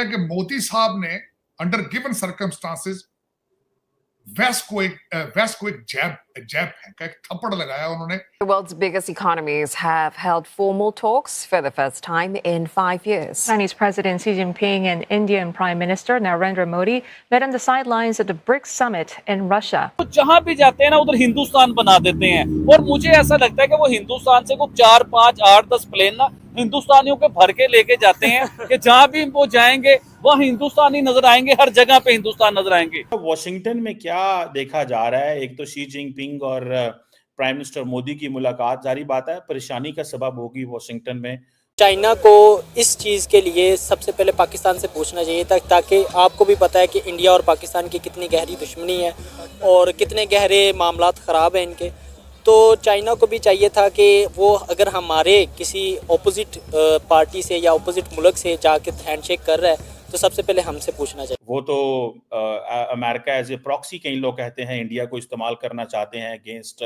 है कि मोदी साहब ने अंडर गिवन सर्कमस्टांसेस वेस्ट को एक जैब फेंका, एक थप्पड़ लगाया उन्होंने। The world's biggest economies have held formal talks for the first time in 5 years. Chinese President Xi Jinping and Indian Prime Minister Narendra Modi met on the sidelines at the BRICS summit in Russia. तो जहां भी जाते हैं ना उधर हिंदुस्तान बना देते हैं, और मुझे ऐसा लगता है कि वो हिंदुस्तान से कुछ 4, 5, 8, 10 प्लेन ना हिंदुस्तानियों के भर के लेके जाते हैं कि जहां भी वो जाएंगे वहां हिंदुस्तानी नजर आएंगे, हर जगह पे हिंदुस्तान नजर आएंगे। वॉशिंगटन में क्या देखा जा रहा है? एक तो शी जिनपिंग और प्राइम मिनिस्टर मोदी की मुलाकात, जारी बात है परेशानी का सबब होगी वॉशिंगटन में। चाइना को इस चीज़ के लिए सबसे पहले पाकिस्तान से पूछना चाहिए था, ताकि आपको भी पता है कि इंडिया और पाकिस्तान की कितनी गहरी दुश्मनी है और कितने गहरे मामलात ख़राब हैं इनके। तो चाइना को भी चाहिए था कि वो अगर हमारे किसी ऑपोजिट पार्टी से या ऑपोजिट मुल्क से जाके हैंडशेक कर रहा है तो सबसे पहले हमसे पूछना चाहिए। वो तो अमेरिका एज ए प्रॉक्सी कई लोग कहते हैं इंडिया को इस्तेमाल करना चाहते हैं अगेंस्ट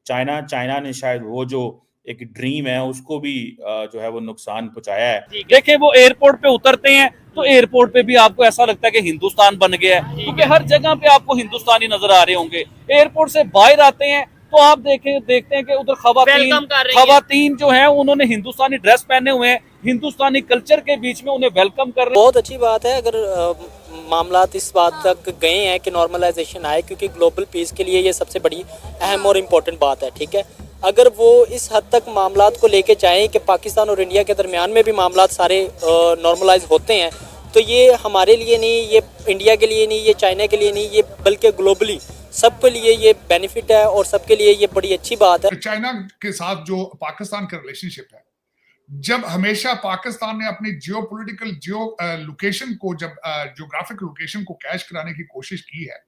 चाइना। चाइना ने शायद वो जो एक ड्रीम है उसको भी जो है वो नुकसान पहुंचाया है। देखें वो एयरपोर्ट पे उतरते हैं तो एयरपोर्ट पे भी आपको ऐसा लगता है कि हिंदुस्तान बन गया है, क्योंकि हर जगह पे आपको हिंदुस्तानी नजर आ रहे होंगे। एयरपोर्ट से बाहर आते हैं तो आप देखते हैं कि उधर खवातीन जो हैं उन्होंने हिंदुस्तानी ड्रेस पहने हुए हैं, हिंदुस्तानी कल्चर के बीच में उन्हें वेलकम कर रहे हैं। बहुत अच्छी बात है अगर मामलात इस बात तक गए हैं कि नॉर्मलाइजेशन आए, क्योंकि ग्लोबल पीस के लिए ये सबसे बड़ी अहम और इम्पोर्टेंट बात है। ठीक है, अगर वो इस हद तक मामलात को लेके चाहें कि पाकिस्तान और इंडिया के दरमियान में भी मामलात सारे नॉर्मलाइज होते हैं, तो ये हमारे लिए नहीं, ये इंडिया के लिए नहीं, ये चाइना के लिए नहीं, ये बल्कि ग्लोबली सबके लिए ये बेनिफिट है और सबके लिए ये बड़ी अच्छी बात है। चाइना के साथ जो पाकिस्तान का रिलेशनशिप है, जब हमेशा पाकिस्तान ने अपनी जियोपॉलिटिकल लोकेशन को, जब जियोग्राफिक लोकेशन को कैश कराने की कोशिश की है,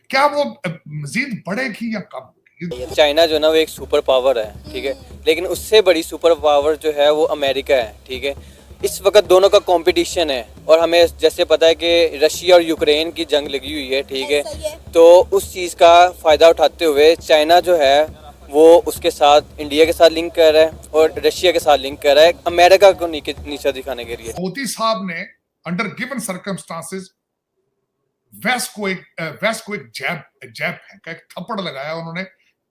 क्या वो मजीद बढ़ेगी या कम होगी? चाइना जो ना वो एक सुपर पावर है, ठीक है, लेकिन उससे बड़ी सुपर पावर जो है वो अमेरिका है। ठीक है, इस वक्त दोनों का कंपटीशन है और हमें जैसे पता है कि रशिया और यूक्रेन की जंग लगी हुई है। ठीक है, तो उस चीज़ का फ़ायदा उठाते हुए चाइना जो है वो उसके साथ इंडिया के साथ लिंक कर रहा है और रशिया के साथ लिंक कर रहा है अमेरिका को नीचा दिखाने के लिए। मोदी साहब ने अंडर गिवन सर्कमस्टांसेस वेस्ट को एक जैब फेंका, एक थप्पड़ लगाया उन्होंने।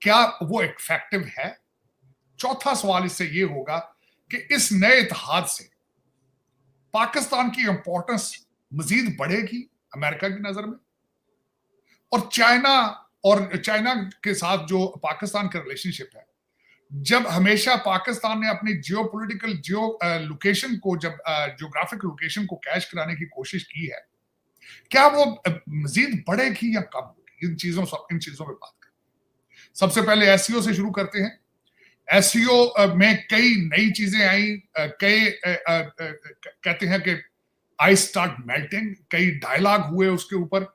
क्या वो इफेक्टिव है? चौथा सवाल इससे ये होगा कि इस नए इत्तेहाद से पाकिस्तान की इंपॉर्टेंस मजीद बढ़ेगी अमेरिका की नजर में, और चाइना के साथ जो पाकिस्तान का रिलेशनशिप है, जब हमेशा पाकिस्तान ने अपनी जियोपॉलिटिकल लोकेशन को, जब जियोग्राफिक लोकेशन को कैश कराने की कोशिश की है, क्या वो मजीद बढ़ेगी या कम होगी? इन चीजों पे बात करें। सबसे पहले एससीओ से शुरू करते हैं। एससीओ में कई नई चीजें आई, कहते हैं कि आई स्टार्ट मेल्टिंग, कई डायलॉग हुए उसके ऊपर।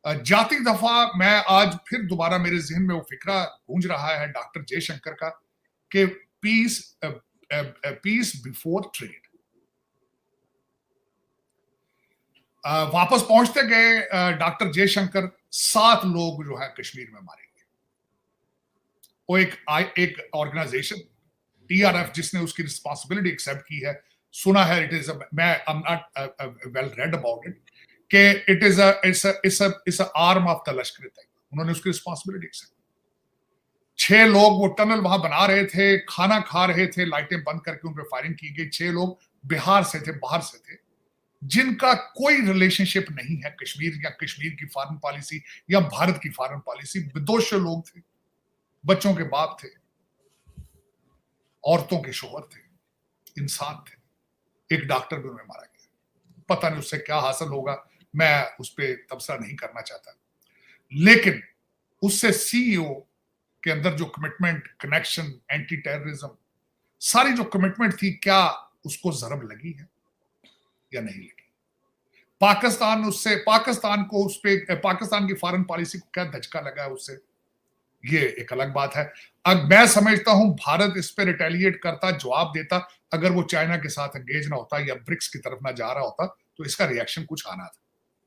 जाती दफा मैं आज फिर दोबारा मेरे जहन में वो फिक्रा गूंज रहा है डॉक्टर जयशंकर का कि पीस बिफोर ट्रेड। वापस पहुंचते गए डॉक्टर जयशंकर, 7 लोग जो है कश्मीर में मारे गए। वो एक ऑर्गेनाइजेशन टीआरएफ जिसने उसकी रिस्पांसिबिलिटी एक्सेप्ट की है, सुना है, इट इज मैं I am not well read about it, कि it's a arm of the Lashkar Taiba. उन्होंने उसकी रिस्पांसिबिलिटी एक्सेप्ट। 6 लोग वो टनल वहां बना रहे थे, खाना खा रहे थे, लाइटें बंद करके उन पर फायरिंग की गई। 6 लोग बिहार से थे, बाहर से थे, जिनका कोई रिलेशनशिप नहीं है कश्मीर या कश्मीर की फॉरेन पॉलिसी या भारत की फॉरेन पॉलिसी। विदोष लोग थे, बच्चों के बाप थे, औरतों के शोहर थे, इंसान थे। एक डॉक्टर भी उन्हें मारा गया। पता नहीं उससे क्या हासिल होगा, मैं उस पर तबसरा नहीं करना चाहता, लेकिन उससे सीईओ के अंदर जो कमिटमेंट, कनेक्शन, एंटी टेररिज्म, सारी जो कमिटमेंट थी, क्या उसको जरब लगी है या नहीं लगी? पाकिस्तान की फॉरेन पॉलिसी को क्या धचका लगा है उससे, ये एक अलग बात है। अब मैं समझता हूं भारत इस पे रिटेलिएट करता, जवाब देता, अगर वो चाइना के साथ एंगेज ना होता या ब्रिक्स की तरफ ना जा रहा होता तो इसका रिएक्शन कुछ आना था।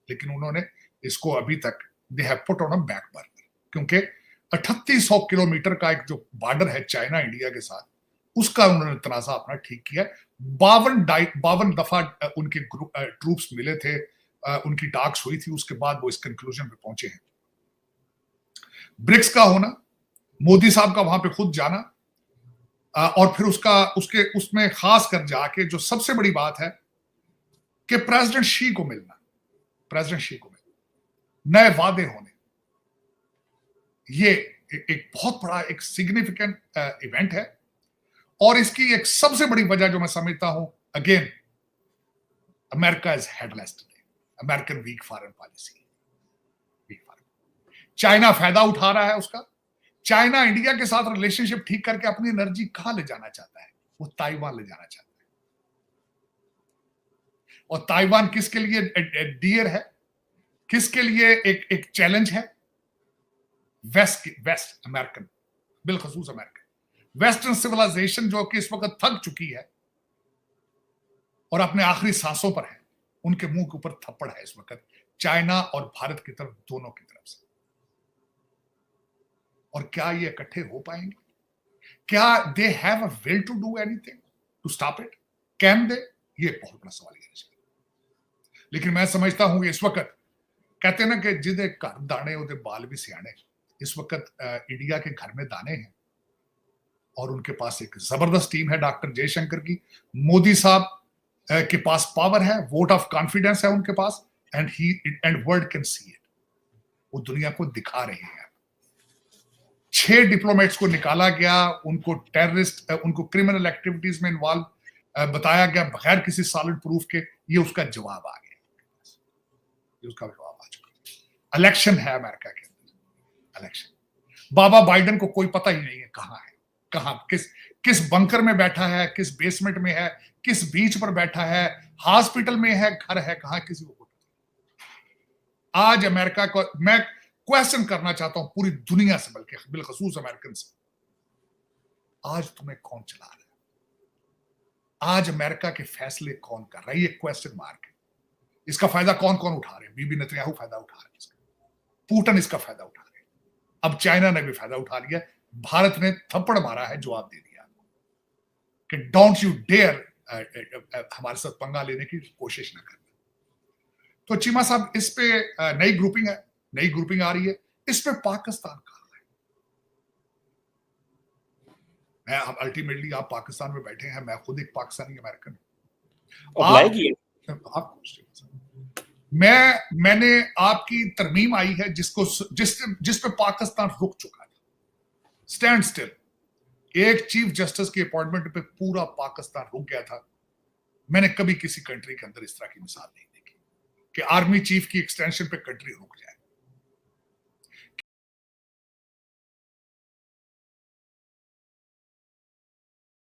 लेकिन उन्होंने इसको अभी तक they have put on a back burner, क्योंकि 3800 किलोमीटर का एक जो बॉर्डर है चाइना इंडिया के साथ, उसका उन्होंने तनाजा अपना ठीक किया। 52 दफा उनके ट्रूप्स मिले थे, उनकी टाक्स हुई थी, उसके बाद वो इस कंक्लूजन पे पहुंचे हैं। ब्रिक्स का होना, मोदी साहब का वहां पे खुद जाना, और फिर उसमें खास कर जाके जो सबसे बड़ी बात है कि प्रेसिडेंट शी को मिलना, नए वादे होने, ये एक बहुत बड़ा एक सिग्निफिकेंट इवेंट है। और इसकी एक सबसे बड़ी वजह जो मैं समझता हूं, again, America is headless today, American weak foreign policy. China फायदा उठा रहा है उसका। चाइना इंडिया के साथ रिलेशनशिप ठीक करके अपनी एनर्जी कहां ले जाना चाहता है? वो ताइवान ले जाना चाहता है। और ताइवान किसके लिए डियर है, किसके लिए एक चैलेंज है? वेस्ट अमेरिकन, बिलखसूस अमेरिकन वेस्टर्न सिविलाइजेशन जो कि इस वक्त थक चुकी है और अपने आखिरी सांसों पर है, उनके मुंह के ऊपर थप्पड़ है इस वक्त चाइना और भारत की तरफ, दोनों की तरफ से। और क्या ये इकट्ठे हो पाएंगे? क्या they have a will to do anything to stop it? Can they? ये बहुत बड़ा सवाल है। लेकिन मैं समझता हूं इस वक्त, कहते ना कि जिदे घर दाने उदे बाल भी सियाने, इस वक्त इंडिया के घर में दाने हैं और उनके पास एक जबरदस्त टीम है डॉक्टर जयशंकर की। मोदी साहब के पास पावर है, वोट ऑफ कॉन्फिडेंस है उनके पास, and world can see it. वो दुनिया को दिखा रहे हैं। 6 डिप्लोमेट्स को निकाला गया, उनको टेररिस्ट, उनको क्रिमिनल एक्टिविटीज में इन्वॉल्व बताया गया बगैर किसी सॉलिड प्रूफ के। ये उसका जवाब आ गया, ये उसका जवाब आ चुका। इलेक्शन है अमेरिका के अंदर, इलेक्शन। बाबा बाइडेन को कोई पता ही नहीं है कहां है, कहां किस बंकर में बैठा है, किस बेसमेंट में है, किस बीच पर बैठा है, हॉस्पिटल में है, घर है, कहां, किसी को। आज अमेरिका को मैं क्वेश्चन करना चाहता हूं पूरी दुनिया से, बल्कि बिलखसूस अमेरिकन से, आज तुम्हें कौन चला रहा है? आज अमेरिका के फैसले कौन कर रहा है? ये क्वेश्चन मार्क है। इसका फायदा कौन कौन उठा रहे हैं? बीबी नेतन्याहू फायदा उठा रहे हैं इसका, पुतिन इसका फायदा उठा रहे हैं, अब चाइना ने भी फायदा उठा लिया। भारत ने थप्पड़ मारा है, जवाब दे दिया कि डोंट यू डेयर हमारे साथ पंगा लेने की कोशिश ना करना। तो चीमा साहब, इस पे नई ग्रुपिंग है, नई ग्रुपिंग आ रही है, इस पे पाकिस्तान कहां है? मैं अल्टीमेटली, आप पाकिस्तान में बैठे हैं, मैं खुद एक पाकिस्तानी अमेरिकन मैंने आपकी तरमीम आई है जिस पे पाकिस्तान रुक चुका था, स्टैंड स्टिल। एक चीफ जस्टिस की अपॉइंटमेंट पे पूरा पाकिस्तान रुक गया था। मैंने कभी किसी कंट्री के अंदर इस तरह की मिसाल नहीं देखी कि आर्मी चीफ की एक्सटेंशन पे कंट्री रुक जाए।